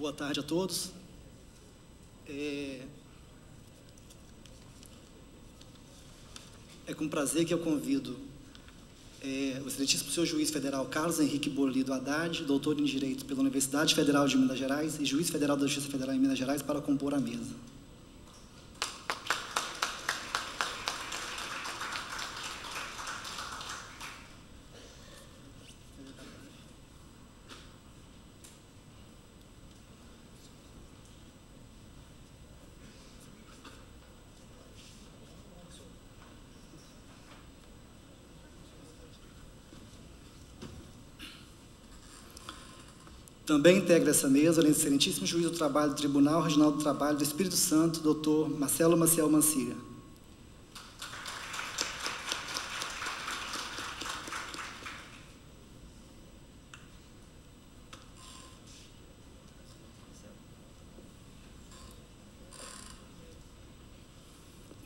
Boa tarde a todos. É com prazer que eu convido o excelentíssimo senhor juiz federal Carlos Henrique Borlido Haddad, doutor em Direito pela Universidade Federal de Minas Gerais e juiz federal da Justiça Federal em Minas Gerais, para compor a mesa. Também integra essa mesa o excelentíssimo juiz do trabalho do Tribunal Regional do Trabalho do Espírito Santo, doutor Marcelo Maciel Mancia.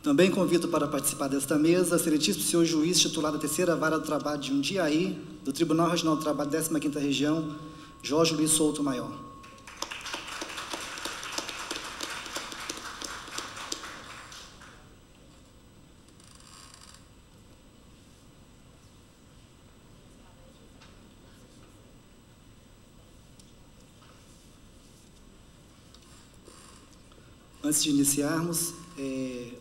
Também convido para participar desta mesa o excelentíssimo senhor juiz titular da Terceira Vara do Trabalho de Jundiaí, do Tribunal Regional do Trabalho, 15ª Região, Jorge Luiz Souto Maior. Antes de iniciarmos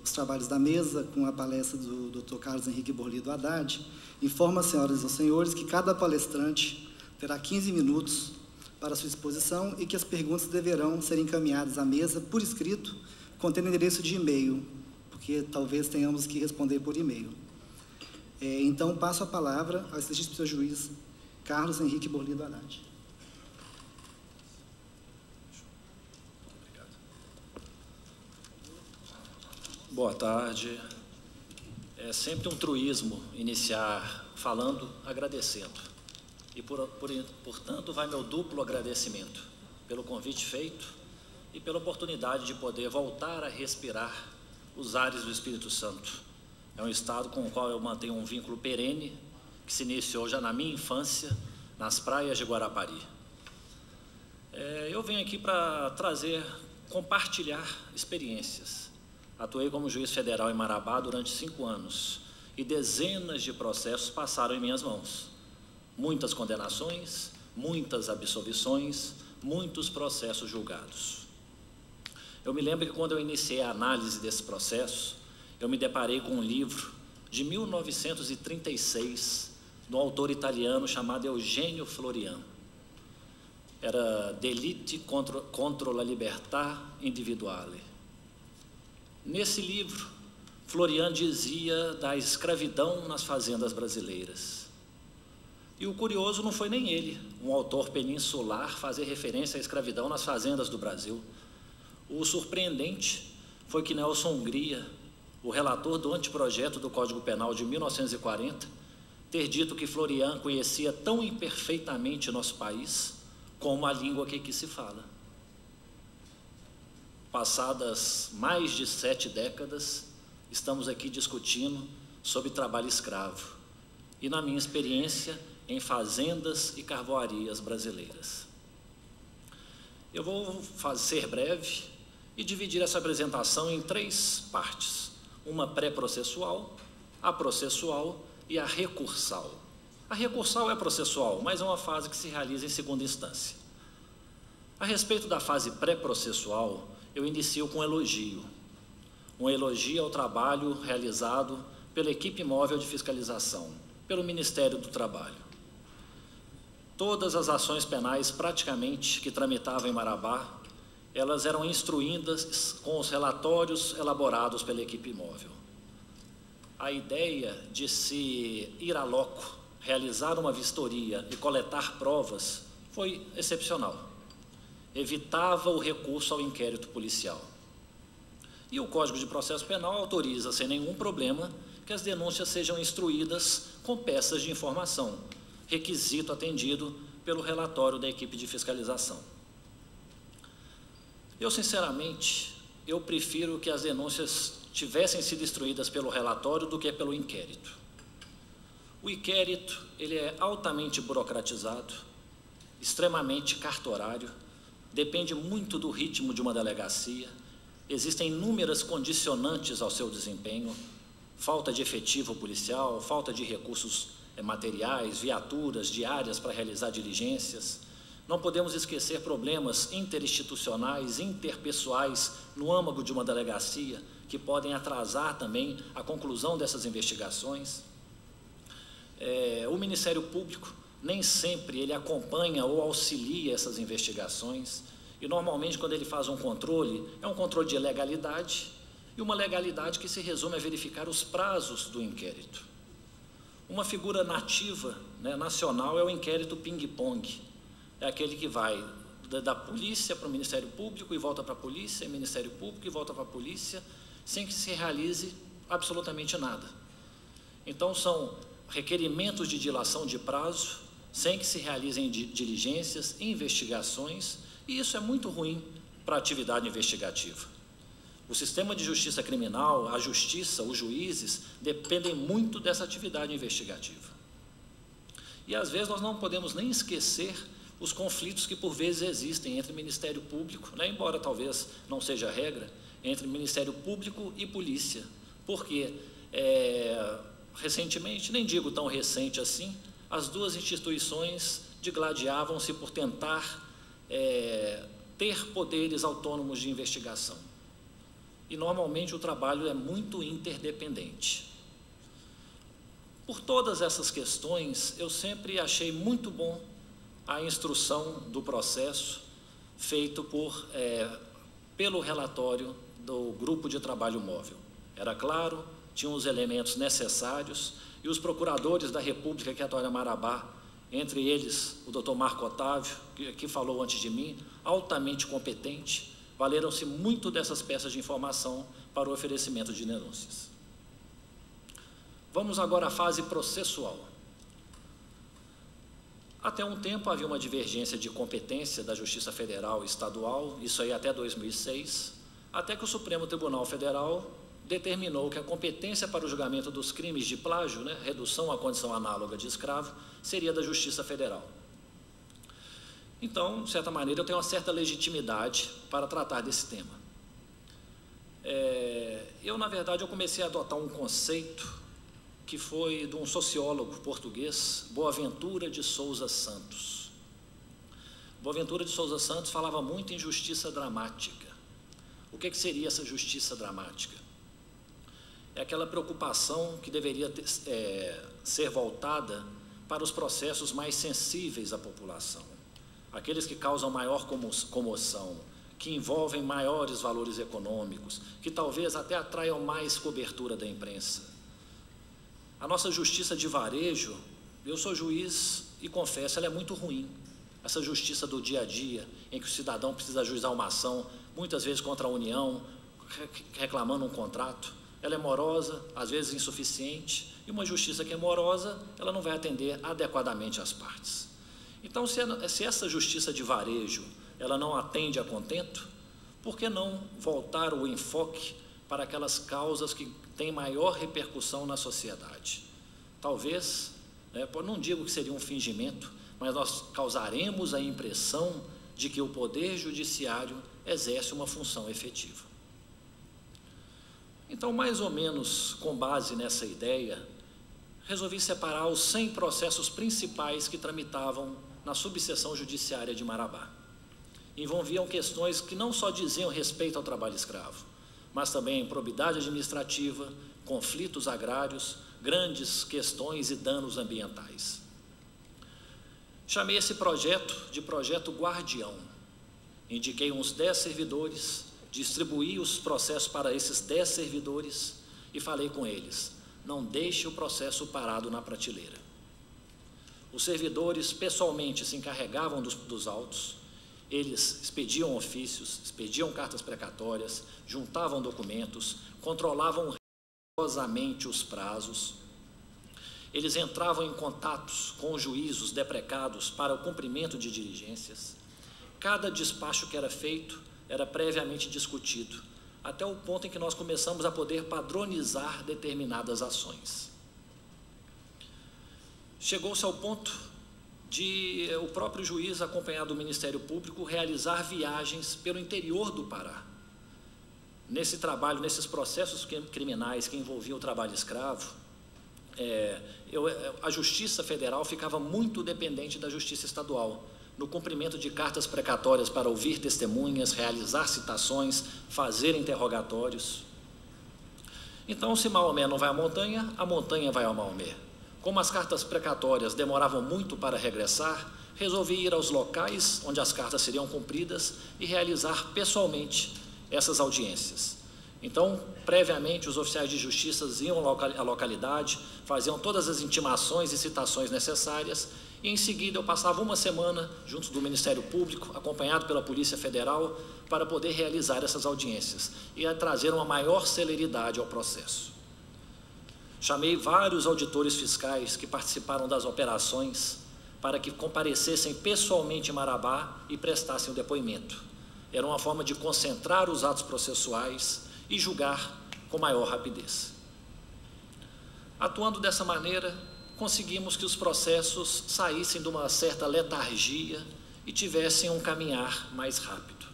os trabalhos da mesa, com a palestra do Dr. Carlos Henrique Borlido Haddad, informo às senhoras e aos senhores que cada palestrante terá 15 minutos para sua exposição e que as perguntas deverão ser encaminhadas à mesa por escrito, contendo endereço de e-mail, porque talvez tenhamos que responder por e-mail. Então, passo a palavra ao excelentíssimo senhor juiz Carlos Henrique Borlido Haddad. Boa tarde. É sempre um truísmo iniciar falando agradecendo. E, portanto, vai meu duplo agradecimento pelo convite feito e pela oportunidade de poder voltar a respirar os ares do Espírito Santo. É um estado com o qual eu mantenho um vínculo perene, que se iniciou já na minha infância, nas praias de Guarapari. Eu venho aqui para compartilhar experiências. Atuei como juiz federal em Marabá durante 5 anos e dezenas de processos passaram em minhas mãos. Muitas condenações, muitas absolvições, muitos processos julgados. Eu me lembro que quando eu iniciei a análise desse processo, eu me deparei com um livro de 1936, de um autor italiano chamado Eugenio Florian. Era Delitti contro la libertà individuale. Nesse livro, Florian dizia da escravidão nas fazendas brasileiras. E o curioso não foi nem ele, um autor peninsular, fazer referência à escravidão nas fazendas do Brasil. O surpreendente foi que Nelson Hungria, o relator do anteprojeto do Código Penal de 1940, ter dito que Florian conhecia tão imperfeitamente nosso país como a língua que aqui se fala. Passadas mais de 7 décadas, estamos aqui discutindo sobre trabalho escravo e, na minha experiência, em fazendas e carvoarias brasileiras. Eu vou ser breve e dividir essa apresentação em 3 partes: uma pré-processual, a processual e a recursal. A recursal é processual, mas é uma fase que se realiza em segunda instância. A respeito da fase pré-processual, eu inicio com um elogio ao trabalho realizado pela equipe móvel de fiscalização, pelo Ministério do Trabalho. Todas as ações penais, praticamente, que tramitavam em Marabá, elas eram instruídas com os relatórios elaborados pela equipe móvel. A ideia de se ir a loco, realizar uma vistoria e coletar provas foi excepcional. Evitava o recurso ao inquérito policial. E o Código de Processo Penal autoriza, sem nenhum problema, que as denúncias sejam instruídas com peças de informação, requisito atendido pelo relatório da equipe de fiscalização. Sinceramente, prefiro que as denúncias tivessem sido instruídas pelo relatório do que pelo inquérito. O inquérito, ele é altamente burocratizado, extremamente cartorário, depende muito do ritmo de uma delegacia, existem inúmeras condicionantes ao seu desempenho, falta de efetivo policial, falta de recursos materiais, viaturas diárias para realizar diligências. Não podemos esquecer problemas interinstitucionais, interpessoais no âmago de uma delegacia, que podem atrasar também a conclusão dessas investigações. O Ministério Público nem sempre ele acompanha ou auxilia essas investigações, e normalmente quando ele faz um controle, é um controle de legalidade, e uma legalidade que se resume a verificar os prazos do inquérito. Uma figura nativa, nacional, é o inquérito ping-pong, é aquele que vai da polícia para o Ministério Público e volta para a polícia, e Ministério Público e volta para a polícia, sem que se realize absolutamente nada. Então, são requerimentos de dilação de prazo, sem que se realizem diligências, investigações, e isso é muito ruim para a atividade investigativa. O sistema de justiça criminal, a justiça, os juízes, dependem muito dessa atividade investigativa. E, às vezes, nós não podemos nem esquecer os conflitos que, por vezes, existem entre Ministério Público, embora talvez não seja a regra, entre Ministério Público e polícia, porque, recentemente, nem digo tão recente assim, as duas instituições digladiavam-se por tentar ter poderes autônomos de investigação. E, normalmente, o trabalho é muito interdependente. Por todas essas questões, eu sempre achei muito bom a instrução do processo feito pelo relatório do Grupo de Trabalho Móvel. Era claro, tinham os elementos necessários, e os procuradores da República que atuam em Marabá, entre eles o Dr. Marco Otávio, que falou antes de mim, altamente competente, valeram-se muito dessas peças de informação para o oferecimento de denúncias. Vamos agora à fase processual. Até um tempo havia uma divergência de competência da Justiça Federal e Estadual, isso aí até 2006, até que o Supremo Tribunal Federal determinou que a competência para o julgamento dos crimes de plágio, redução à condição análoga de escravo, seria da Justiça Federal. Então, de certa maneira, eu tenho uma certa legitimidade para tratar desse tema. Na verdade, eu comecei a adotar um conceito que foi de um sociólogo português, Boaventura de Souza Santos. Boaventura de Souza Santos falava muito em justiça dramática. O que seria essa justiça dramática? É aquela preocupação que deveria ser voltada para os processos mais sensíveis à população, aqueles que causam maior comoção, que envolvem maiores valores econômicos, que talvez até atraiam mais cobertura da imprensa. A nossa justiça de varejo, eu sou juiz e confesso, ela é muito ruim. Essa justiça do dia a dia, em que o cidadão precisa ajuizar uma ação, muitas vezes contra a União, reclamando um contrato, ela é morosa, às vezes insuficiente, e uma justiça que é morosa, ela não vai atender adequadamente as partes. Então, se essa justiça de varejo, ela não atende a contento, por que não voltar o enfoque para aquelas causas que têm maior repercussão na sociedade? Talvez, não digo que seria um fingimento, mas nós causaremos a impressão de que o Poder Judiciário exerce uma função efetiva. Então, mais ou menos com base nessa ideia, resolvi separar os 100 processos principais que tramitavam na subseção judiciária de Marabá. Envolviam questões que não só diziam respeito ao trabalho escravo, mas também improbidade administrativa, conflitos agrários, grandes questões e danos ambientais. Chamei esse projeto de projeto Guardião. Indiquei uns 10 servidores, distribuí os processos para esses 10 servidores e falei com eles: não deixe o processo parado na prateleira. Os servidores pessoalmente se encarregavam dos autos, eles expediam ofícios, expediam cartas precatórias, juntavam documentos, controlavam rigorosamente os prazos. Eles entravam em contatos com os juízos deprecados para o cumprimento de diligências. Cada despacho que era feito era previamente discutido, até o ponto em que nós começamos a poder padronizar determinadas ações. Chegou-se ao ponto de o próprio juiz, acompanhado do Ministério Público, realizar viagens pelo interior do Pará. Nesse trabalho, nesses processos criminais que envolviam o trabalho escravo, a Justiça Federal ficava muito dependente da Justiça Estadual, no cumprimento de cartas precatórias para ouvir testemunhas, realizar citações, fazer interrogatórios. Então, se Maomé não vai à montanha, a montanha vai ao Maomé. Como as cartas precatórias demoravam muito para regressar, resolvi ir aos locais onde as cartas seriam cumpridas e realizar pessoalmente essas audiências. Então, previamente, os oficiais de justiça iam à localidade, faziam todas as intimações e citações necessárias, e em seguida eu passava uma semana junto do Ministério Público, acompanhado pela Polícia Federal, para poder realizar essas audiências e trazer uma maior celeridade ao processo. Chamei vários auditores fiscais que participaram das operações para que comparecessem pessoalmente em Marabá e prestassem o depoimento. Era uma forma de concentrar os atos processuais e julgar com maior rapidez. Atuando dessa maneira, conseguimos que os processos saíssem de uma certa letargia e tivessem um caminhar mais rápido.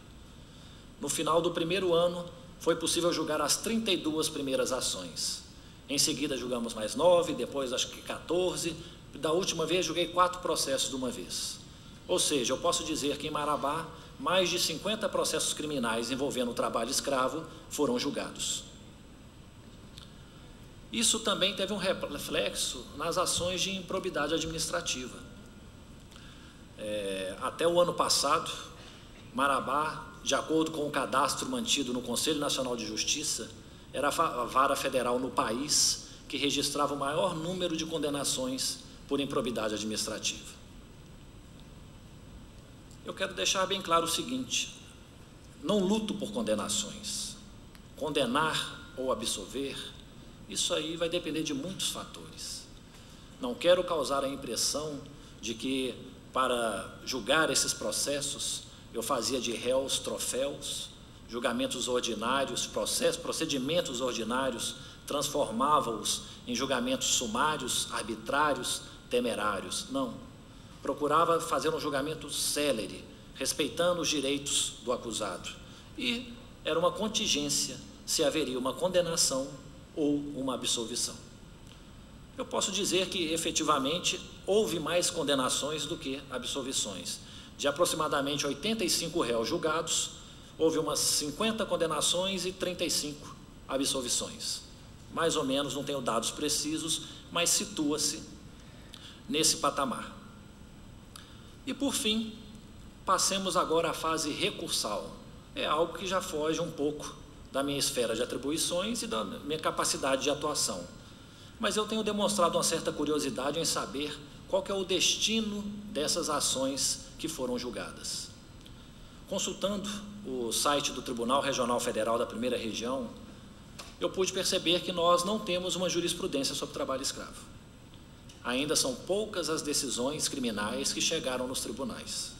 No final do primeiro ano, foi possível julgar as 32 primeiras ações. Em seguida, julgamos mais 9, depois acho que 14. Da última vez, julguei 4 processos de uma vez. Ou seja, eu posso dizer que em Marabá, mais de 50 processos criminais envolvendo o trabalho escravo foram julgados. Isso também teve um reflexo nas ações de improbidade administrativa. Até o ano passado, Marabá, de acordo com o cadastro mantido no Conselho Nacional de Justiça, era a vara federal no país que registrava o maior número de condenações por improbidade administrativa. Eu quero deixar bem claro o seguinte: não luto por condenações. Condenar ou absolver, isso aí vai depender de muitos fatores. Não quero causar a impressão de que, para julgar esses processos, eu fazia de réus troféus, julgamentos ordinários, procedimentos ordinários, transformava-os em julgamentos sumários, arbitrários, temerários. Não. Procurava fazer um julgamento célere, respeitando os direitos do acusado. E era uma contingência se haveria uma condenação ou uma absolvição. Eu posso dizer que, efetivamente, houve mais condenações do que absolvições. De aproximadamente 85 réus julgados, houve umas 50 condenações e 35 absolvições. Mais ou menos, não tenho dados precisos, mas situa-se nesse patamar. E, por fim, passemos agora à fase recursal. É algo que já foge um pouco da minha esfera de atribuições e da minha capacidade de atuação. Mas eu tenho demonstrado uma certa curiosidade em saber qual que é o destino dessas ações que foram julgadas. Consultando o site do Tribunal Regional Federal da Primeira Região, eu pude perceber que nós não temos uma jurisprudência sobre trabalho escravo. Ainda são poucas as decisões criminais que chegaram nos tribunais.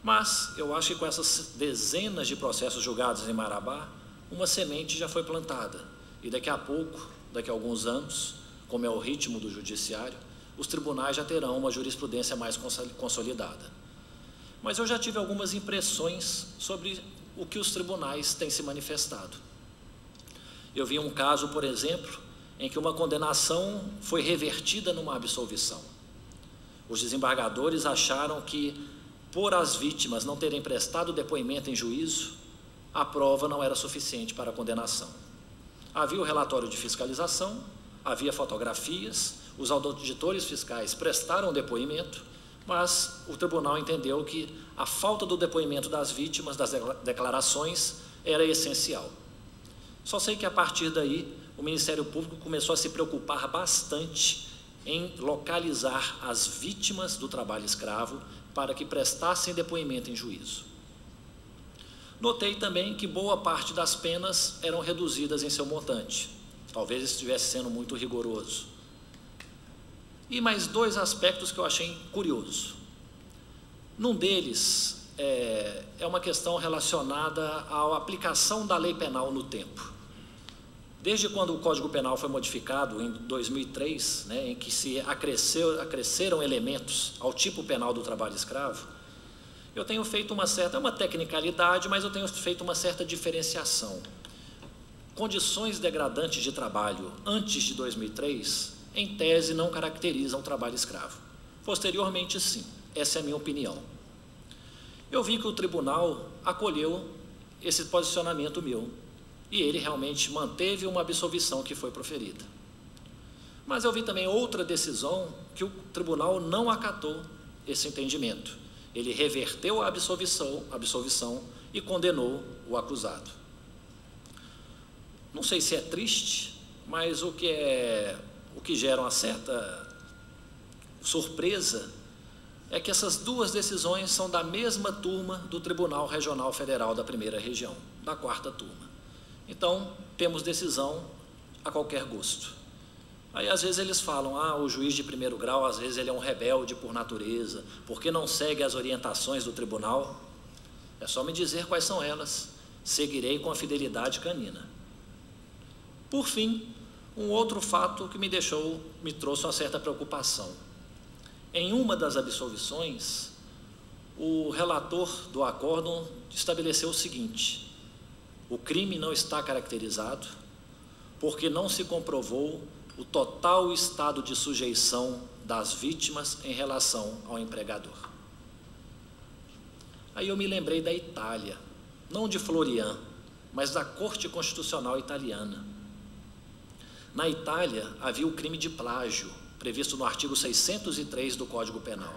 Mas eu acho que com essas dezenas de processos julgados em Marabá, uma semente já foi plantada. E daqui a pouco, daqui a alguns anos, como é o ritmo do judiciário, os tribunais já terão uma jurisprudência mais consolidada. Mas eu já tive algumas impressões sobre o que os tribunais têm se manifestado. Eu vi um caso, por exemplo, em que uma condenação foi revertida numa absolvição. Os desembargadores acharam que, por as vítimas não terem prestado depoimento em juízo, a prova não era suficiente para a condenação. Havia o relatório de fiscalização, havia fotografias, os auditores fiscais prestaram depoimento, mas o tribunal entendeu que a falta do depoimento das vítimas, das declarações, era essencial. Só sei que, a partir daí, o Ministério Público começou a se preocupar bastante em localizar as vítimas do trabalho escravo para que prestassem depoimento em juízo. Notei também que boa parte das penas eram reduzidas em seu montante. Talvez estivesse sendo muito rigoroso. E mais 2 aspectos que eu achei curioso. Num deles é uma questão relacionada à aplicação da lei penal no tempo. Desde quando o Código Penal foi modificado, em 2003, né, em que se acresceram elementos ao tipo penal do trabalho escravo, eu tenho feito uma tecnicalidade, mas eu tenho feito uma certa diferenciação. Condições degradantes de trabalho antes de 2003, em tese, não caracterizam o trabalho escravo. Posteriormente, sim. Essa é a minha opinião. Eu vi que o tribunal acolheu esse posicionamento meu, e ele realmente manteve uma absolvição que foi proferida. Mas eu vi também outra decisão que o tribunal não acatou esse entendimento. Ele reverteu a absolvição e condenou o acusado. Não sei se é triste, mas o que gera uma certa surpresa é que essas duas decisões são da mesma turma do Tribunal Regional Federal da Primeira Região, da 4ª turma. Então, temos decisão a qualquer gosto. Aí, às vezes, eles falam, o juiz de primeiro grau, às vezes, ele é um rebelde por natureza, porque não segue as orientações do tribunal. É só me dizer quais são elas. Seguirei com a fidelidade canina. Por fim, um outro fato que me trouxe uma certa preocupação. Em uma das absolvições, o relator do acórdão estabeleceu o seguinte: o crime não está caracterizado porque não se comprovou o total estado de sujeição das vítimas em relação ao empregador. Aí eu me lembrei da Itália, não de Florian, mas da Corte Constitucional Italiana. Na Itália, havia o crime de plágio, previsto no artigo 603 do Código Penal.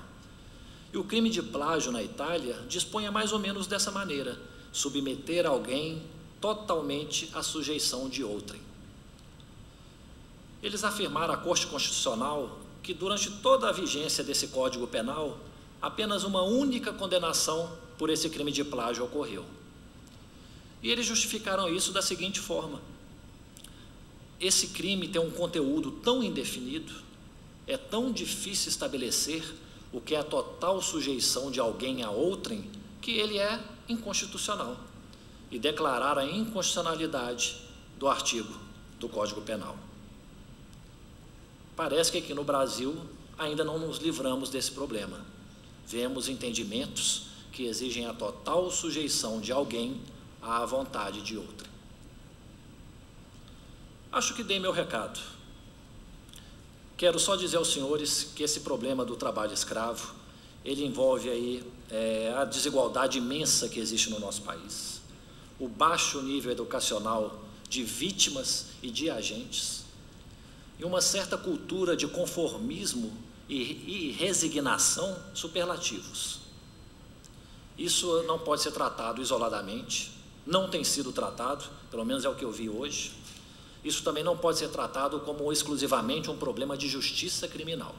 E o crime de plágio na Itália dispunha mais ou menos dessa maneira: submeter alguém totalmente à sujeição de outrem. Eles afirmaram à Corte Constitucional que durante toda a vigência desse Código Penal, apenas uma única condenação por esse crime de plágio ocorreu. E eles justificaram isso da seguinte forma: esse crime tem um conteúdo tão indefinido, é tão difícil estabelecer o que é a total sujeição de alguém a outrem, que ele é inconstitucional. E declararam a inconstitucionalidade do artigo do Código Penal. Parece que aqui no Brasil ainda não nos livramos desse problema. Vemos entendimentos que exigem a total sujeição de alguém à vontade de outrem. Acho que dei meu recado. Quero só dizer aos senhores que esse problema do trabalho escravo, ele envolve aí a desigualdade imensa que existe no nosso país, o baixo nível educacional de vítimas e de agentes, e uma certa cultura de conformismo e resignação superlativos. Isso não pode ser tratado isoladamente, não tem sido tratado, pelo menos é o que eu vi hoje. Isso também não pode ser tratado como exclusivamente um problema de justiça criminal.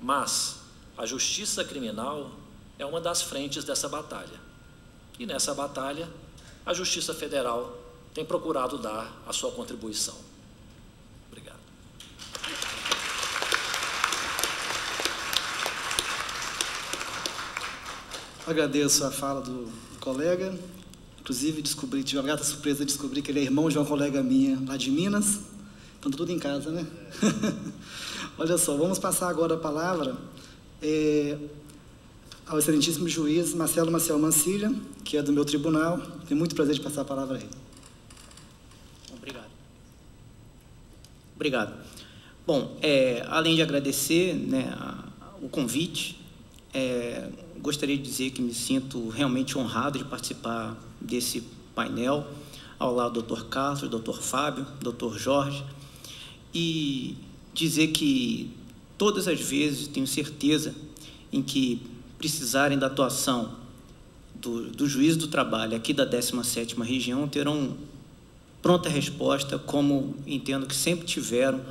Mas a justiça criminal é uma das frentes dessa batalha. E nessa batalha, a Justiça Federal tem procurado dar a sua contribuição. Obrigado. Agradeço a fala do colega. Inclusive, tive uma grata surpresa de descobrir que ele é irmão de uma colega minha lá de Minas. Então, tudo em casa, né? Olha só, vamos passar agora a palavra ao excelentíssimo juiz Marcelo Maciel Mancilha, que é do meu tribunal. Tenho muito prazer de passar a palavra a ele. Obrigado. Bom, além de agradecer, né, o convite, gostaria de dizer que me sinto realmente honrado de participar desse painel, ao lado do Dr. Carlos, do Dr. Fábio, do Dr. Jorge, e dizer que todas as vezes tenho certeza em que precisarem da atuação do juiz do trabalho aqui da 17ª região, terão pronta resposta, como entendo que sempre tiveram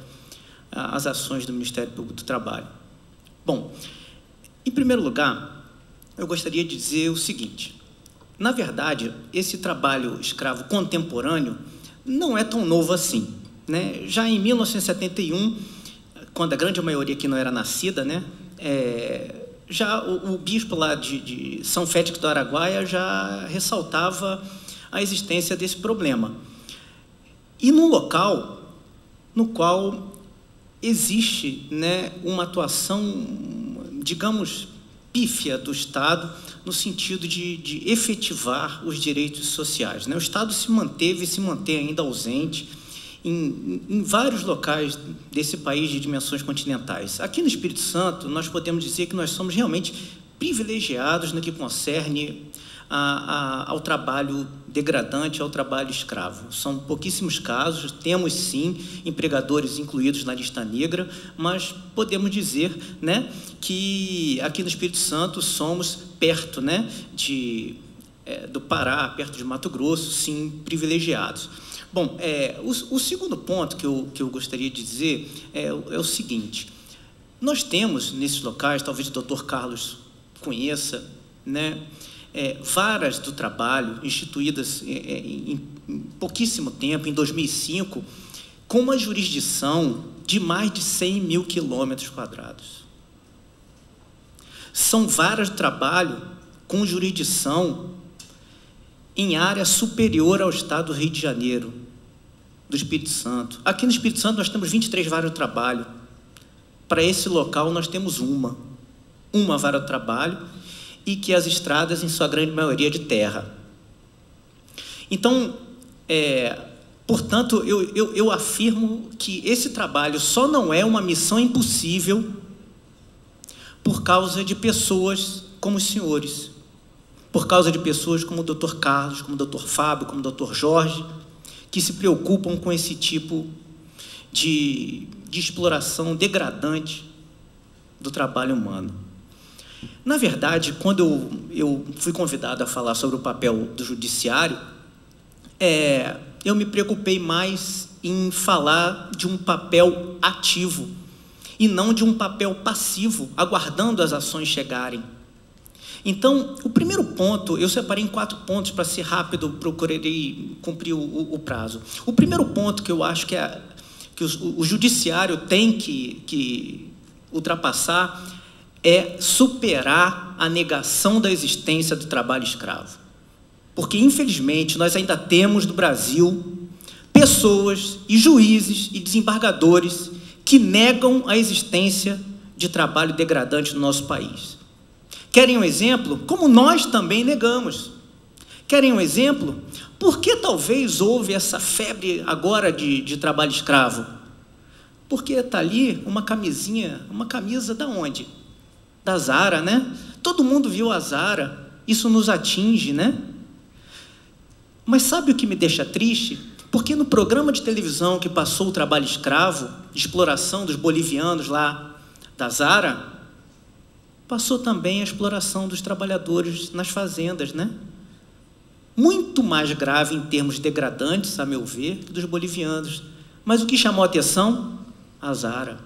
as ações do Ministério Público do Trabalho. Bom, em primeiro lugar, eu gostaria de dizer o seguinte: na verdade, esse trabalho escravo contemporâneo não é tão novo assim, né? Já em 1971, quando a grande maioria aqui não era nascida, né, já o bispo lá de São Félix do Araguaia já ressaltava a existência desse problema. e num local no qual existe, né, uma atuação, digamos, pífia do Estado, no sentido de efetivar os direitos sociais, né? O Estado se manteve e se mantém ainda ausente em vários locais desse país de dimensões continentais. Aqui no Espírito Santo, nós podemos dizer que nós somos realmente privilegiados no que concerne ao trabalho degradante, ao trabalho escravo. São pouquíssimos casos, temos sim empregadores incluídos na lista negra, mas podemos dizer, né, que aqui no Espírito Santo somos perto, né, do Pará, perto de Mato Grosso, sim, privilegiados. Bom, o segundo ponto que eu gostaria de dizer é o seguinte: nós temos nesses locais, talvez o Dr. Carlos conheça, né, varas do trabalho instituídas em pouquíssimo tempo, em 2005, com uma jurisdição de mais de 100 mil quilômetros quadrados. São varas de trabalho com jurisdição em área superior ao estado do Rio de Janeiro, do Espírito Santo. Aqui no Espírito Santo nós temos 23 varas de trabalho. Para esse local nós temos uma vara de trabalho, e que as estradas, em sua grande maioria, de terra. Então, portanto, eu afirmo que esse trabalho só não é uma missão impossível por causa de pessoas como os senhores, por causa de pessoas como o Dr. Carlos, como o Dr. Fábio, como o Dr. Jorge, que se preocupam com esse tipo de exploração degradante do trabalho humano. Na verdade, quando eu fui convidado a falar sobre o papel do judiciário, eu me preocupei mais em falar de um papel ativo e não de um papel passivo, aguardando as ações chegarem. Então, o primeiro ponto, eu separei em 4 pontos para ser rápido, procurarei cumprir o prazo. O primeiro ponto que eu acho que o judiciário tem que ultrapassar é superar a negação da existência do trabalho escravo. Porque, infelizmente, nós ainda temos no Brasil pessoas e juízes e desembargadores que negam a existência de trabalho degradante no nosso país. Querem um exemplo? Como nós também negamos. Querem um exemplo? Por que talvez houve essa febre agora de trabalho escravo? Porque está ali uma camisa da onde? Da Zara, né? Todo mundo viu a Zara, isso nos atinge, né? Mas sabe o que me deixa triste? Porque no programa de televisão que passou o trabalho escravo, de exploração dos bolivianos lá da Zara, passou também a exploração dos trabalhadores nas fazendas, né? Muito mais grave em termos degradantes, a meu ver, que dos bolivianos. Mas o que chamou a atenção? A Zara.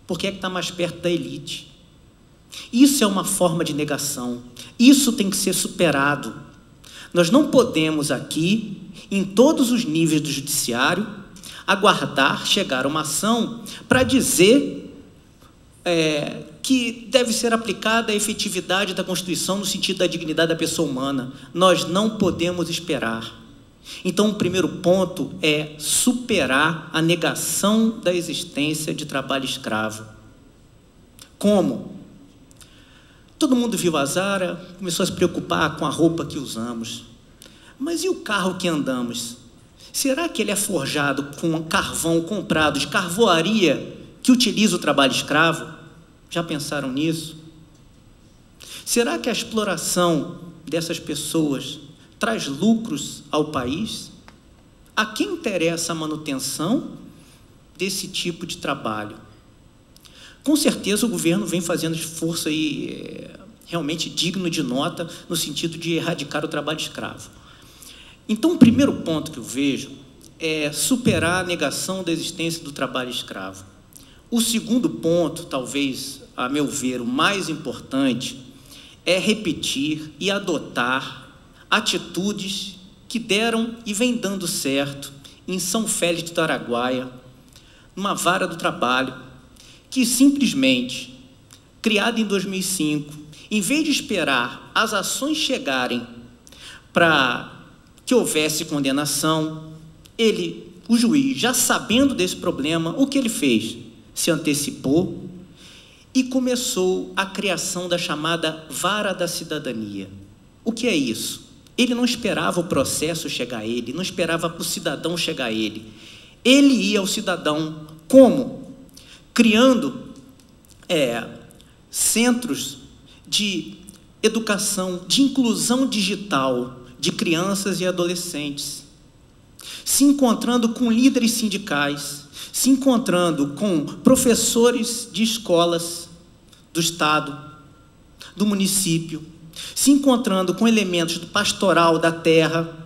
Porque é que está mais perto da elite. Isso é uma forma de negação. Isso tem que ser superado. Nós não podemos aqui, em todos os níveis do judiciário, aguardar chegar uma ação para dizer que deve ser aplicada a efetividade da Constituição no sentido da dignidade da pessoa humana. Nós não podemos esperar. Então, o primeiro ponto é superar a negação da existência de trabalho escravo. Como? Todo mundo viu a Zara, começou a se preocupar com a roupa que usamos. Mas e o carro que andamos? Será que ele é forjado com um carvão comprado de carvoaria que utiliza o trabalho escravo? Já pensaram nisso? Será que a exploração dessas pessoas traz lucros ao país? A quem interessa a manutenção desse tipo de trabalho? Com certeza o governo vem fazendo esforço aí, realmente digno de nota, no sentido de erradicar o trabalho escravo. Então, o primeiro ponto que eu vejo é superar a negação da existência do trabalho escravo. O segundo ponto, talvez, a meu ver, o mais importante, é repetir e adotar atitudes que deram e vêm dando certo em São Félix do Araguaia, numa vara do trabalho, que simplesmente, criada em 2005, em vez de esperar as ações chegarem para que houvesse condenação, ele o juiz, já sabendo desse problema, o que ele fez? Se antecipou e começou a criação da chamada vara da cidadania. O que é isso? Ele não esperava o processo chegar a ele, não esperava o cidadão chegar a ele. Ele ia ao cidadão como? Criando centros de educação, de inclusão digital de crianças e adolescentes, se encontrando com líderes sindicais, se encontrando com professores de escolas do Estado, do município, se encontrando com elementos do pastoral da terra,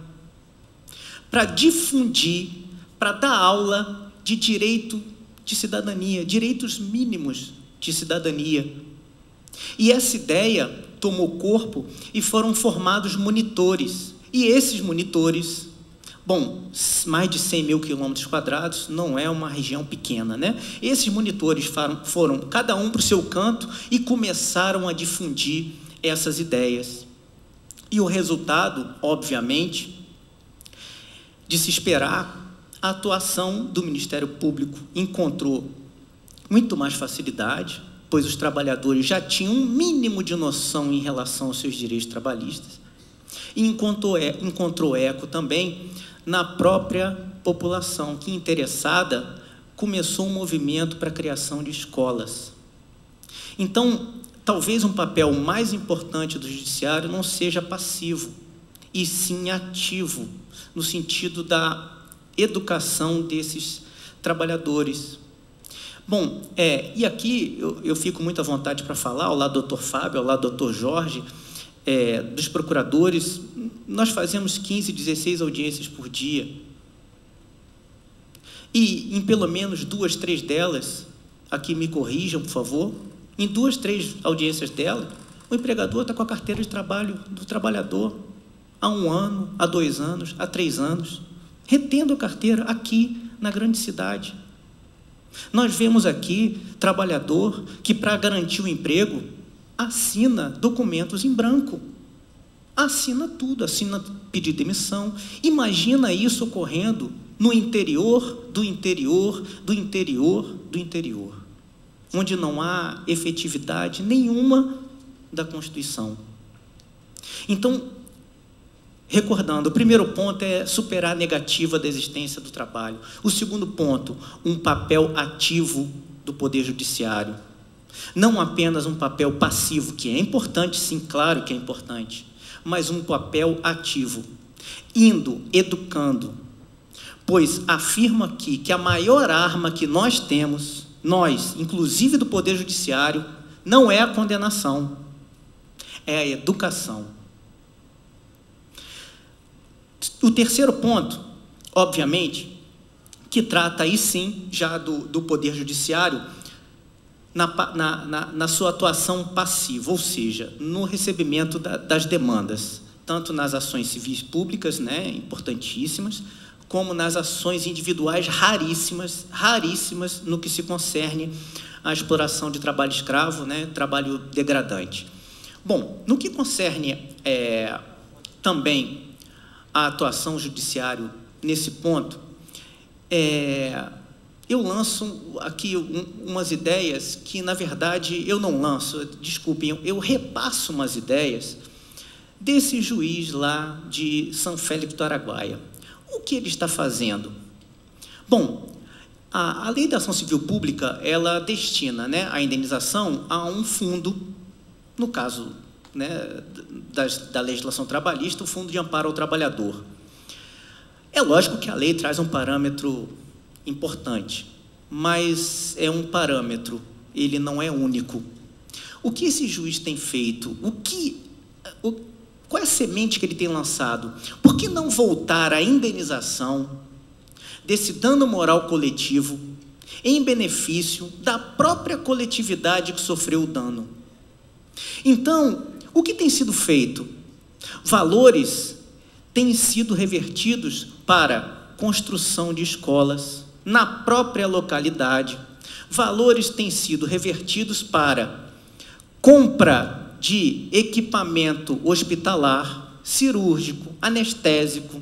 para difundir, para dar aula de direito de cidadania, direitos mínimos de cidadania. E essa ideia tomou corpo e foram formados monitores. E esses monitores, bom, mais de 100 mil quilômetros quadrados, não é uma região pequena, né? Esses monitores foram cada um para o seu canto e começaram a difundir essas ideias. E o resultado, obviamente, de se esperar, a atuação do Ministério Público encontrou muito mais facilidade, pois os trabalhadores já tinham um mínimo de noção em relação aos seus direitos trabalhistas, e encontrou eco também na própria população, que, interessada, começou um movimento para a criação de escolas. Então, talvez um papel mais importante do judiciário não seja passivo, e sim ativo, no sentido da educação desses trabalhadores. Bom, e aqui eu fico muito à vontade para falar, ao lado do doutor Fábio, ao lado do doutor Jorge, dos procuradores. Nós fazemos 15, 16 audiências por dia. E em pelo menos 2, 3 delas, aqui me corrijam, por favor, em 2, 3 audiências dela, o empregador está com a carteira de trabalho do trabalhador há 1 ano, há 2 anos, há 3 anos, retendo a carteira aqui na grande cidade. Nós vemos aqui trabalhador que, para garantir o emprego, assina documentos em branco, assina tudo, assina pedido de demissão. Imagina isso ocorrendo no interior do interior do interior do interior, onde não há efetividade nenhuma da Constituição. Então, recordando, o primeiro ponto é superar a negativa da existência do trabalho. O segundo ponto, um papel ativo do Poder Judiciário. Não apenas um papel passivo, que é importante, sim, claro que é importante, mas um papel ativo, indo, educando, pois afirma aqui que a maior arma que nós temos, nós, inclusive do Poder Judiciário, não é a condenação, é a educação. O terceiro ponto, obviamente, que trata aí sim já do Poder Judiciário na sua atuação passiva, ou seja, no recebimento das demandas, tanto nas ações civis públicas, né, importantíssimas, como nas ações individuais raríssimas no que se concerne à exploração de trabalho escravo, né, trabalho degradante. Bom, no que concerne também a atuação judiciária nesse ponto, eu lanço aqui umas ideias que, na verdade, eu não lanço, desculpem, eu repasso umas ideias desse juiz lá de São Félix do Araguaia. O que ele está fazendo? Bom, a Lei da Ação Civil Pública, ela destina, né, a indenização a um fundo, no caso, né, da legislação trabalhista, o Fundo de Amparo ao Trabalhador. É lógico que a lei traz um parâmetro importante, mas é um parâmetro, ele não é único. O que esse juiz tem feito? Qual é a semente que ele tem lançado? Por que não voltar à indenização desse dano moral coletivo em benefício da própria coletividade que sofreu o dano? Então, o que tem sido feito? Valores têm sido revertidos para construção de escolas na própria localidade. Valores têm sido revertidos para compra de equipamento hospitalar, cirúrgico, anestésico.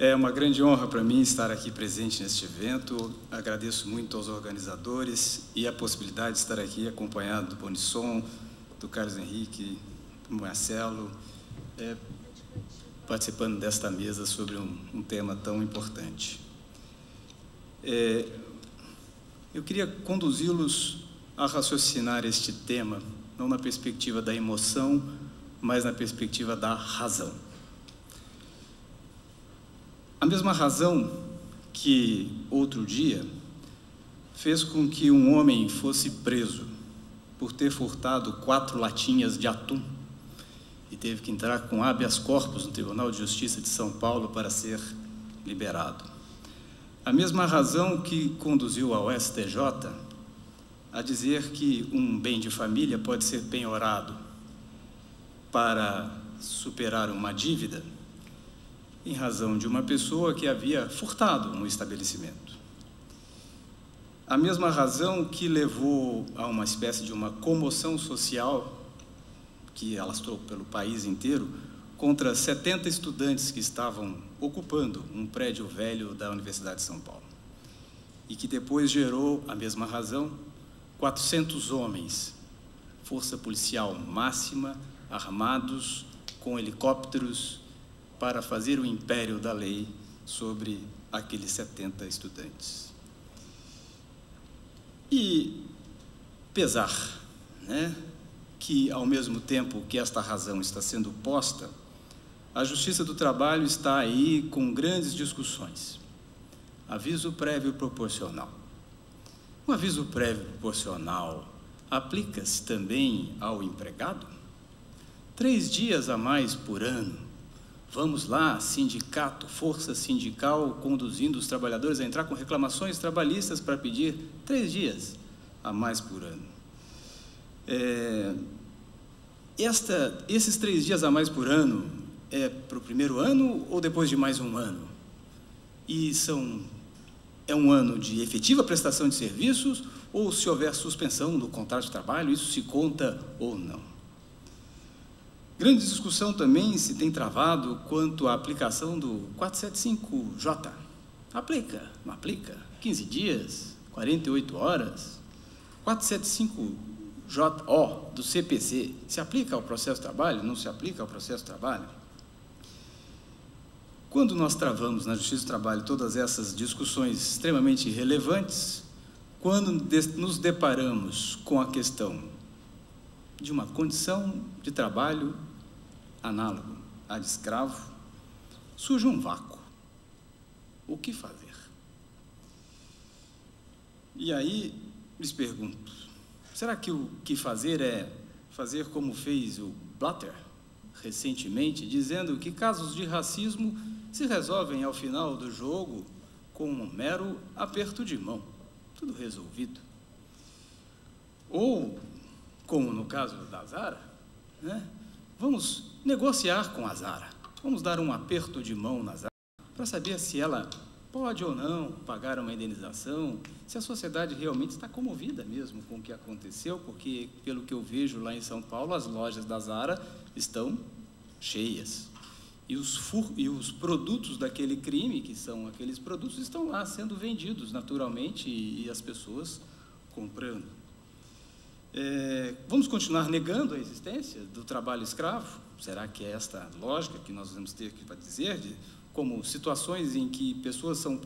É uma grande honra para mim estar aqui presente neste evento. Agradeço muito aos organizadores e a possibilidade de estar aqui acompanhado do Bonisson, do Carlos Henrique, do Marcelo, participando desta mesa sobre um tema tão importante. Eu queria conduzi-los a raciocinar este tema, não na perspectiva da emoção, mas na perspectiva da razão. A mesma razão que, outro dia, fez com que um homem fosse preso por ter furtado 4 latinhas de atum e teve que entrar com habeas corpus no Tribunal de Justiça de São Paulo para ser liberado. A mesma razão que conduziu ao STJ a dizer que um bem de família pode ser penhorado para superar uma dívida em razão de uma pessoa que havia furtado um estabelecimento. A mesma razão que levou a uma espécie de uma comoção social que alastrou pelo país inteiro contra 70 estudantes que estavam ocupando um prédio velho da Universidade de São Paulo e que depois gerou a mesma razão 400 homens, força policial máxima, armados com helicópteros para fazer o império da lei sobre aqueles 70 estudantes. E pesar, né, que ao mesmo tempo que esta razão está sendo posta, a Justiça do Trabalho está aí com grandes discussões. Aviso prévio proporcional. O aviso prévio proporcional aplica-se também ao empregado? 3 dias a mais por ano. Vamos lá, sindicato, força sindical, conduzindo os trabalhadores a entrar com reclamações trabalhistas para pedir 3 dias a mais por ano. Esses 3 dias a mais por ano é para o primeiro ano ou depois de mais um ano? E é um ano de efetiva prestação de serviços ou, se houver suspensão do contrato de trabalho, isso se conta ou não? Grande discussão também se tem travado quanto à aplicação do 475J. Aplica? Não aplica? 15 dias? 48 horas? 475J do CPC se aplica ao processo de trabalho? Não se aplica ao processo de trabalho? Quando nós travamos na Justiça do Trabalho todas essas discussões extremamente relevantes, quando nos deparamos com a questão de uma condição de trabalho análogo à de escravo, surge um vácuo. O que fazer? E aí, lhes pergunto, será que o que fazer é fazer como fez o Blatter recentemente, dizendo que casos de racismo se resolvem ao final do jogo com um mero aperto de mão, tudo resolvido? Ou, como no caso da Zara, né, vamos negociar com a Zara, vamos dar um aperto de mão na Zara para saber se ela pode ou não pagar uma indenização, se a sociedade realmente está comovida mesmo com o que aconteceu, porque, pelo que eu vejo lá em São Paulo, as lojas da Zara estão cheias. E os produtos daquele crime, que são aqueles produtos, estão lá sendo vendidos naturalmente e as pessoas comprando. Vamos continuar negando a existência do trabalho escravo? Será que é esta lógica que nós vamos ter que dizer, como situações em que pessoas são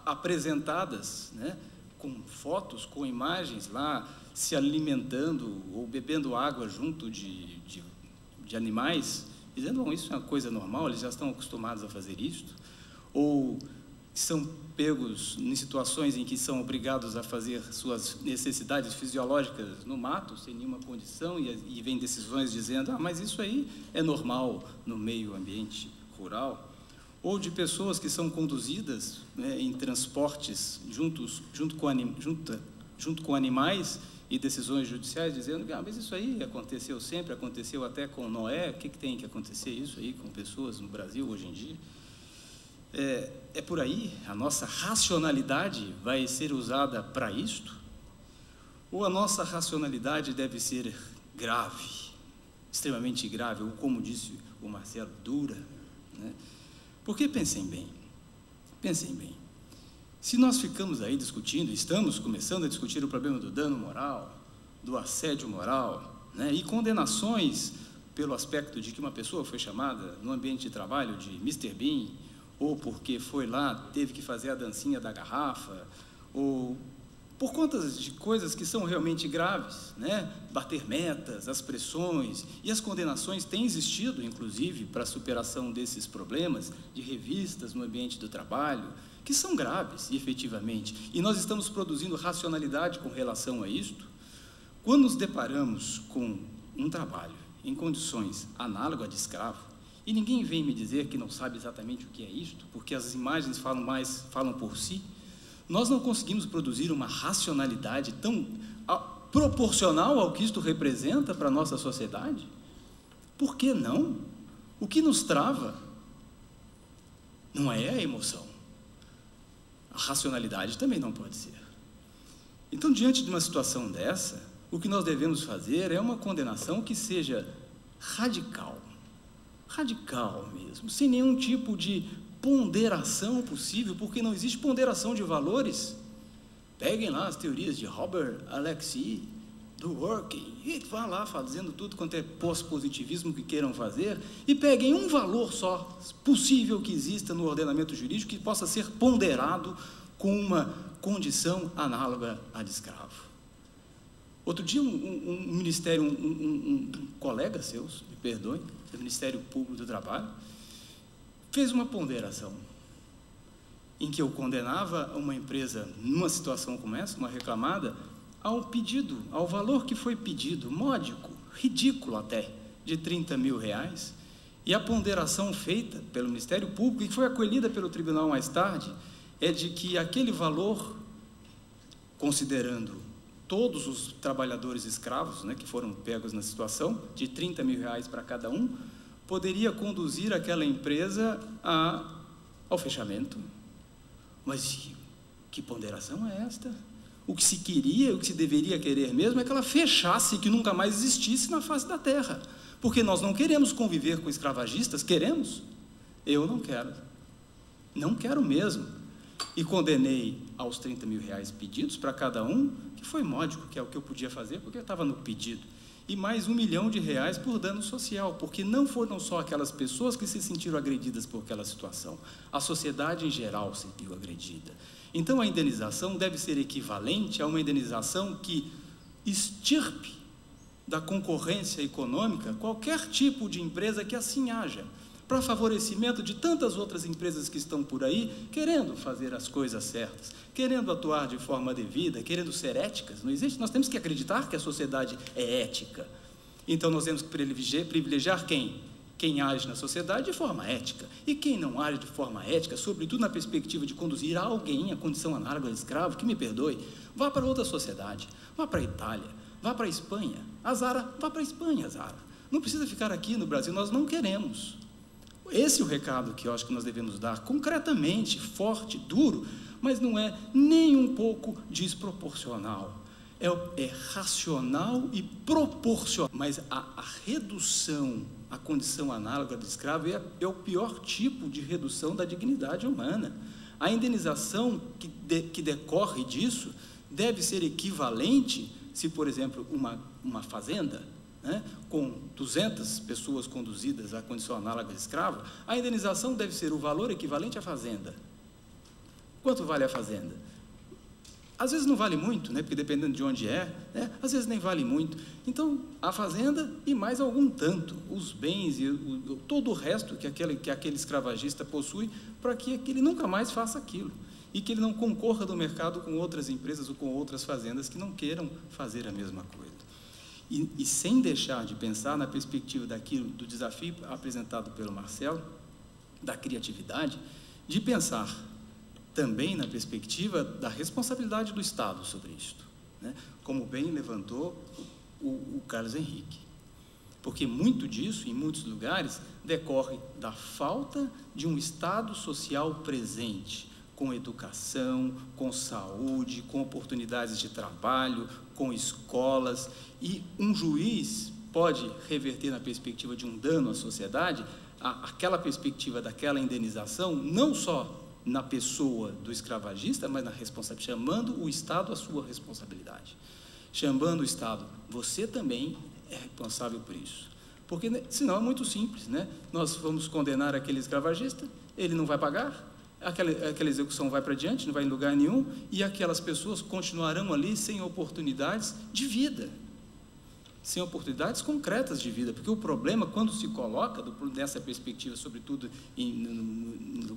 apresentadas, né, com fotos, com imagens lá, se alimentando ou bebendo água junto de animais, dizendo, bom, isso é uma coisa normal, eles já estão acostumados a fazer isto? Ou são pegos em situações em que são obrigados a fazer suas necessidades fisiológicas no mato, sem nenhuma condição, e vem decisões dizendo, mas isso aí é normal no meio ambiente rural? Ou de pessoas que são conduzidas, né, em transportes junto com animais e decisões judiciais dizendo, mas isso aí aconteceu sempre, aconteceu até com Noé, o que tem que acontecer isso aí com pessoas no Brasil hoje em dia? É por aí? A nossa racionalidade vai ser usada para isto? Ou a nossa racionalidade deve ser grave, extremamente grave, ou como disse o Marcelo, dura, né? Porque pensem bem, se nós ficamos aí discutindo, estamos começando a discutir o problema do dano moral, do assédio moral, né, e condenações pelo aspecto de que uma pessoa foi chamada no ambiente de trabalho de Mr. Bean, ou porque foi lá, teve que fazer a dancinha da garrafa, ou por conta de coisas que são realmente graves, né? Bater metas, as pressões, e as condenações têm existido, inclusive, para a superação desses problemas, de revistas no ambiente do trabalho, que são graves, efetivamente, e nós estamos produzindo racionalidade com relação a isto. Quando nos deparamos com um trabalho em condições análogas a de escravo, e ninguém vem me dizer que não sabe exatamente o que é isto, porque as imagens falam por si, nós não conseguimos produzir uma racionalidade tão proporcional ao que isto representa para a nossa sociedade? Por que não? O que nos trava não é a emoção. A racionalidade também não pode ser. Então, diante de uma situação dessa, o que nós devemos fazer é uma condenação que seja radical mesmo, sem nenhum tipo de ponderação possível, porque não existe ponderação de valores. Peguem lá as teorias de Robert Alexy, do Working, e vá lá fazendo tudo quanto é pós-positivismo que queiram fazer, e peguem um valor só possível que exista no ordenamento jurídico que possa ser ponderado com uma condição análoga à de escravo. Outro dia, um colega seu, me perdoe, do Ministério Público do Trabalho, fez uma ponderação em que eu condenava uma empresa, numa situação como essa, uma reclamada, ao pedido, ao valor que foi pedido, módico, ridículo até, de R$30 mil, e a ponderação feita pelo Ministério Público, e que foi acolhida pelo tribunal mais tarde, é de que aquele valor, considerando todos os trabalhadores escravos, né, que foram pegos na situação, de R$30 mil para cada um, poderia conduzir aquela empresa ao fechamento. Mas que ponderação é esta? O que se queria, o que se deveria querer mesmo é que ela fechasse, que nunca mais existisse na face da terra. Porque nós não queremos conviver com escravagistas, queremos? Eu não quero. Não quero mesmo. E condenei aos R$30 mil pedidos para cada um, que foi módico, que é o que eu podia fazer, porque eu estava no pedido. E mais R$1 milhão por dano social, porque não foram só aquelas pessoas que se sentiram agredidas por aquela situação. A sociedade em geral se viu agredida. Então, a indenização deve ser equivalente a uma indenização que extirpe da concorrência econômica qualquer tipo de empresa que assim haja, para favorecimento de tantas outras empresas que estão por aí, querendo fazer as coisas certas, querendo atuar de forma devida, querendo ser éticas. Não existe, nós temos que acreditar que a sociedade é ética. Então, nós temos que privilegiar quem age na sociedade de forma ética, e quem não age de forma ética, sobretudo na perspectiva de conduzir alguém à condição análoga ao escravo, que me perdoe, vá para outra sociedade, vá para a Itália, vá para a Espanha, a Zara, vá para a Espanha, Zara. Não precisa ficar aqui no Brasil, nós não queremos. Esse é o recado que eu acho que nós devemos dar, concretamente, forte, duro, mas não é nem um pouco desproporcional. É racional e proporcional. Mas a redução à condição análoga do escravo é o pior tipo de redução da dignidade humana. A indenização que decorre disso deve ser equivalente, se, por exemplo, uma fazenda, né, com 200 pessoas conduzidas à condição análoga de escravo, a indenização deve ser o valor equivalente à fazenda. Quanto vale a fazenda? Às vezes não vale muito, né, porque dependendo de onde né, às vezes nem vale muito. Então, a fazenda e mais algum tanto, os bens e todo o resto que aquele escravagista possui, para que ele nunca mais faça aquilo, e que ele não concorra no mercado com outras empresas ou com outras fazendas que não queiram fazer a mesma coisa. E sem deixar de pensar na perspectiva do desafio apresentado pelo Marcelo, da criatividade, de pensar também na perspectiva da responsabilidade do Estado sobre isto, né? Como bem levantou o Carlos Henrique. Porque muito disso, em muitos lugares, decorre da falta de um Estado social presente, com educação, com saúde, com oportunidades de trabalho, com escolas, e um juiz pode reverter na perspectiva de um dano à sociedade, aquela perspectiva daquela indenização, não só na pessoa do escravagista, mas na responsabilidade, chamando o Estado à sua responsabilidade. Chamando o Estado, você também é responsável por isso. Porque, senão, é muito simples, né? Nós vamos condenar aquele escravagista, ele não vai pagar, aquela execução vai para diante, não vai em lugar nenhum, e aquelas pessoas continuarão ali sem oportunidades de vida, sem oportunidades concretas de vida, porque o problema, quando se coloca, nessa perspectiva, sobretudo em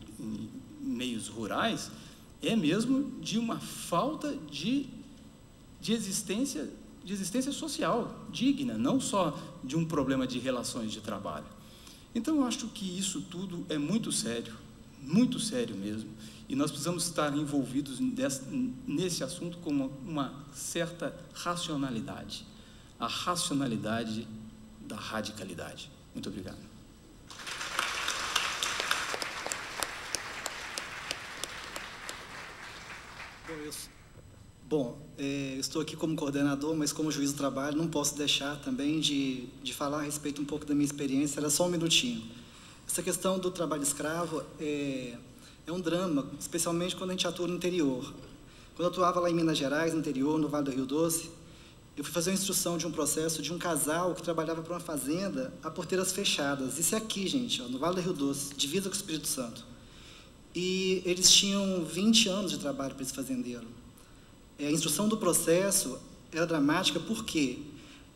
meios rurais, é mesmo de uma falta de existência social digna, não só de um problema de relações de trabalho. Então, eu acho que isso tudo é muito sério mesmo, e nós precisamos estar envolvidos nesse assunto com uma certa racionalidade, a racionalidade da radicalidade. Muito obrigado. Bom, estou aqui como coordenador, mas como juiz do trabalho, não posso deixar também de falar a respeito um pouco da minha experiência. Era só um minutinho. Essa questão do trabalho escravo é um drama, especialmente quando a gente atua no interior. Quando eu atuava lá em Minas Gerais, no interior, no Vale do Rio Doce, eu fui fazer uma instrução de um processo de um casal que trabalhava para uma fazenda a porteiras fechadas. Isso é aqui, gente, ó, no Vale do Rio Doce, divisa com o Espírito Santo. E eles tinham 20 anos de trabalho para esse fazendeiro. A instrução do processo era dramática porque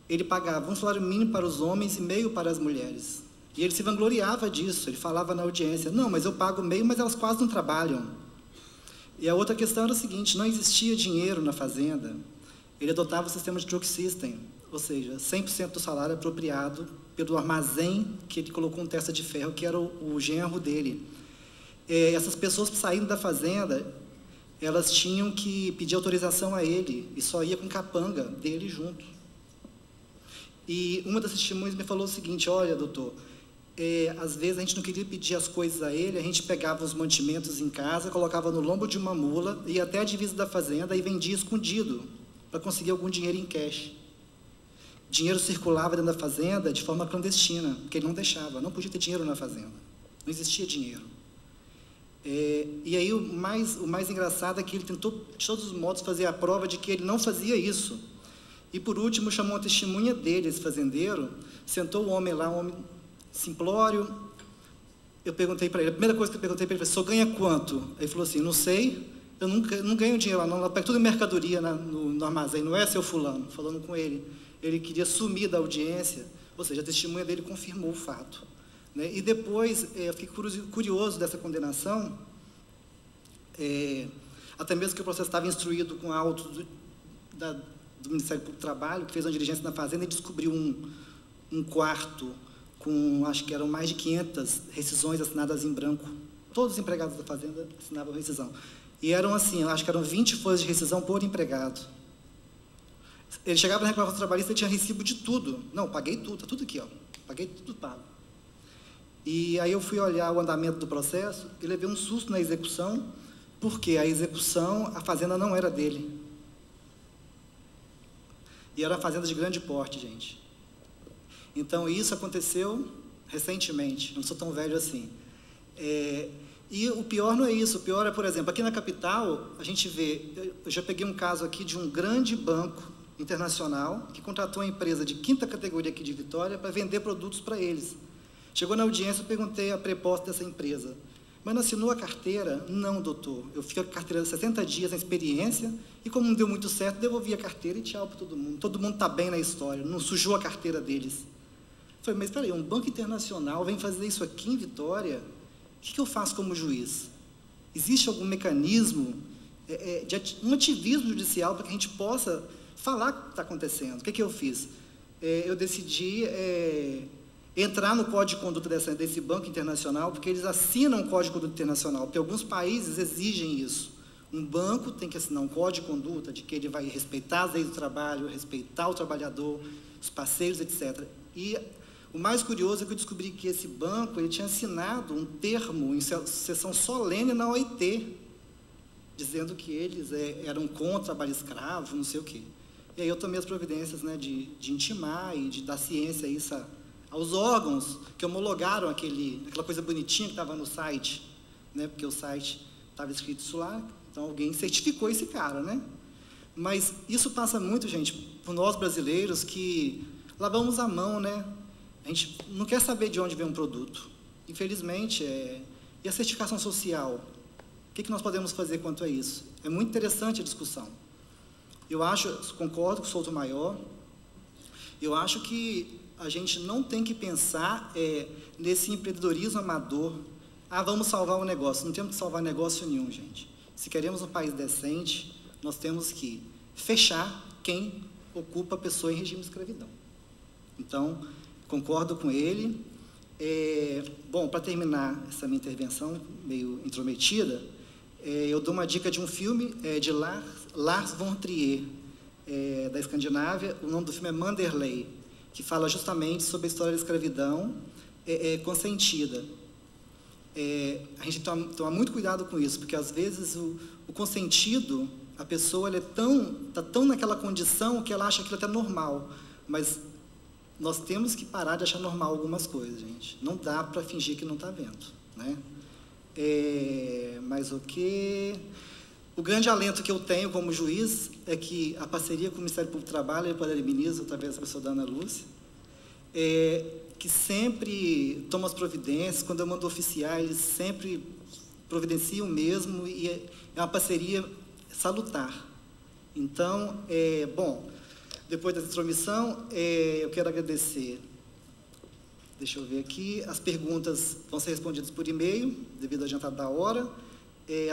ele pagava um salário mínimo para os homens e meio para as mulheres. E ele se vangloriava disso, ele falava na audiência, não, mas eu pago meio, mas elas quase não trabalham. E a outra questão era o seguinte, não existia dinheiro na fazenda, ele adotava o sistema de truck system, ou seja, 100% do salário apropriado pelo armazém que ele colocou um testa de ferro, que era o genro dele. Essas pessoas saindo da fazenda, elas tinham que pedir autorização a ele, e só ia com capanga dele junto. E uma das testemunhas me falou o seguinte, olha, doutor, às vezes a gente não queria pedir as coisas a ele, a gente pegava os mantimentos em casa, colocava no lombo de uma mula, ia até a divisa da fazenda e vendia escondido, para conseguir algum dinheiro em cash. Dinheiro circulava dentro da fazenda de forma clandestina, porque ele não deixava, não podia ter dinheiro na fazenda, não existia dinheiro. E aí o mais engraçado é que ele tentou, de todos os modos, fazer a prova de que ele não fazia isso. E, por último, chamou uma testemunha dele, esse fazendeiro, sentou o homem lá, um homem simplório. Eu perguntei para ele, a primeira coisa que eu perguntei para ele foi, o senhor ganha quanto? Ele falou assim, não sei, eu não ganho dinheiro lá, não, eu pego tudo em mercadoria no armazém, não é, seu fulano? Falando com ele. Ele queria sumir da audiência, ou seja, a testemunha dele confirmou o fato. E depois, eu fiquei curioso dessa condenação, até mesmo que o processo estava instruído com a auto do Ministério Público do Trabalho, que fez uma diligência na fazenda e descobriu um quarto com, acho que eram mais de 500 rescisões assinadas em branco. Todos os empregados da fazenda assinavam rescisão. E eram assim, acho que eram 20 folhas de rescisão por empregado. Ele chegava na reclamação trabalhista e tinha recibo de tudo. Não, paguei tudo, está tudo aqui, ó. Paguei tudo pago. E aí eu fui olhar o andamento do processo e levei um susto na execução, porque a execução, a fazenda não era dele. E era uma fazenda de grande porte, gente. Então, isso aconteceu recentemente, não sou tão velho assim. E o pior não é isso, o pior é, por exemplo, aqui na capital, a gente vê, eu já peguei um caso aqui de um grande banco internacional que contratou uma empresa de 5ª categoria aqui de Vitória para vender produtos para eles. Chegou na audiência, eu perguntei a preposta dessa empresa, mas não assinou a carteira? Não, doutor, eu fiquei com a carteira de 60 dias na experiência e como não deu muito certo, devolvi a carteira e tchau para todo mundo está bem na história, não sujou a carteira deles. Eu falei, mas espera aí, um banco internacional vem fazer isso aqui em Vitória, o que eu faço como juiz? Existe algum mecanismo, um ativismo judicial para que a gente possa falar o que está acontecendo? O que eu fiz? Eu decidi entrar no Código de Conduta desse banco internacional, porque eles assinam o Código de Conduta Internacional, porque alguns países exigem isso. Um banco tem que assinar um Código de Conduta, de que ele vai respeitar as leis do trabalho, respeitar o trabalhador, os parceiros, etc. E o mais curioso é que eu descobri que esse banco ele tinha assinado um termo em sessão solene na OIT, dizendo que eles eram contra o trabalho escravo, não sei o quê. E aí eu tomei as providências, né, de intimar e de dar ciência a isso aos órgãos que homologaram aquela coisa bonitinha que estava no site, né, porque o site estava escrito isso lá, então alguém certificou esse cara, né? Mas isso passa muito, gente, por nós brasileiros que lavamos a mão, né? A gente não quer saber de onde vem um produto. Infelizmente, e a certificação social? O que nós podemos fazer quanto a isso? É muito interessante a discussão. Eu concordo com o Souto-Maior, eu acho que a gente não tem que pensar nesse empreendedorismo amador. Vamos salvar o negócio. Não temos que salvar negócio nenhum, gente. Se queremos um país decente, nós temos que fechar quem ocupa a pessoa em regime de escravidão. Então, concordo com ele. Bom, para terminar essa minha intervenção meio intrometida, eu dou uma dica de um filme de Lars von Trier, da Escandinávia. O nome do filme é Manderley, que fala justamente sobre a história da escravidão consentida. A gente toma muito cuidado com isso, porque às vezes o consentido, a pessoa está tão naquela condição que ela acha aquilo até normal, mas nós temos que parar de achar normal algumas coisas, gente. Não dá para fingir que não está vendo, né? Mas o que... O grande alento que eu tenho como juiz é que a parceria com o Ministério Público do Trabalho e o Poder Ministro, através da pessoa da Ana Lúcia, que sempre toma as providências, quando eu mando oficiar, eles sempre providenciam mesmo, e é uma parceria salutar. Então, bom, depois dessa intromissão, eu quero agradecer. Deixa eu ver aqui, as perguntas vão ser respondidas por e-mail, devido ao adiantado da hora.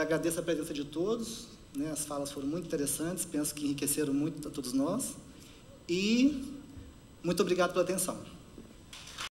Agradeço a presença de todos, né? As falas foram muito interessantes, penso que enriqueceram muito a todos nós. E muito obrigado pela atenção.